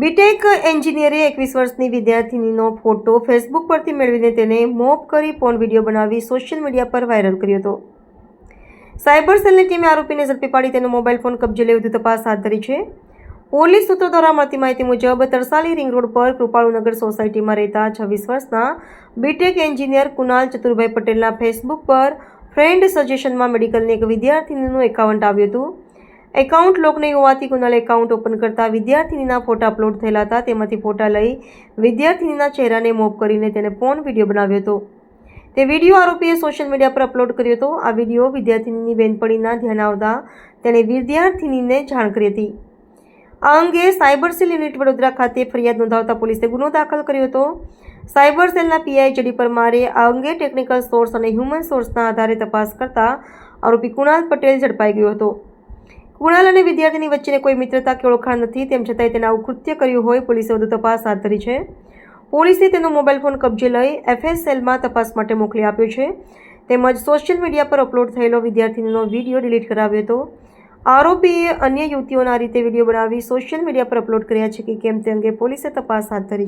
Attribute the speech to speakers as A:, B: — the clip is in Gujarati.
A: બીટેક એન્જિનિયરે 21 વર્ષની વિદ્યાર્થિનીનો ફોટો ફેસબુક પરથી મેળવીને તેને મોપ કરી પોર્ન વિડીયો બનાવી સોશિયલ મીડિયા પર વાયરલ કર્યો હતો. સાયબર સેલની ટીમે આરોપીને ઝડપી પાડી તેનો મોબાઈલ ફોન કબજે લઈ વધુ તપાસ હાથ ધરી છે. પોલીસ સૂત્રો દ્વારા મળતી માહિતી મુજબ તરસાલી રિંગ રોડ પર કૃપાળુનગર સોસાયટીમાં રહેતા 26 વર્ષના બીટેક એન્જિનિયર કુનાલ ચતુરભાઈ પટેલના ફેસબુક પર ફ્રેન્ડ સજેશનમાં મેડિકલની એક વિદ્યાર્થિનીનું એકાઉન્ટ આવ્યું હતું. એકાઉન્ટ લોક નહીં હોવાથી કુનાલે એકાઉન્ટ ઓપન કરતા વિદ્યાર્થિનીના ફોટા અપલોડ થયેલા હતા. તેમાંથી ફોટા લઈ વિદ્યાર્થિનીના ચહેરાને મોપ કરીને તેને પોર્ન વિડીયો બનાવ્યો હતો. તે વિડીયો આરોપીએ સોશિયલ મીડિયા પર અપલોડ કર્યો હતો. આ વિડીયો વિદ્યાર્થિનીની બેનપણીના ધ્યાન આવતા તેણે વિદ્યાર્થિનીને જાણ કરી હતી. આ અંગે સાયબર સેલ યુનિટ વડોદરા ખાતે ફરિયાદ નોંધાવતા પોલીસે ગુનો દાખલ કર્યો હતો. સાયબર સેલના પીઆઈ જેડી પરમારે આ અંગે ટેકનિકલ સોર્સ અને હ્યુમન સોર્સના આધારે તપાસ કરતા આરોપી કુણાલ પટેલ ઝડપાઈ ગયો હતો. કુણાલ અને વિદ્યાર્થીની વચ્ચેની કોઈ મિત્રતા કે ઓળખાણ નથી, તેમ છતાંય તેને આવું કૃત્ય કર્યું હોય પોલીસે વધુ તપાસ હાથ ધરી છે. પોલીસે તેનો મોબાઈલ ફોન કબજે લઈ એફએસએલમાં તપાસ માટે મોકલી આપ્યો છે. તેમજ સોશિયલ મીડિયા પર અપલોડ થયેલો વિદ્યાર્થીનીનો વિડીયો ડિલીટ કરાવ્યો હતો. આરોપીએ અન્ય યુવતીઓના રીતે વિડીયો બનાવી સોશિયલ મીડિયા પર અપલોડ કર્યા છે કે કેમ તે અંગે પોલીસે તપાસ હાથ ધરી છે.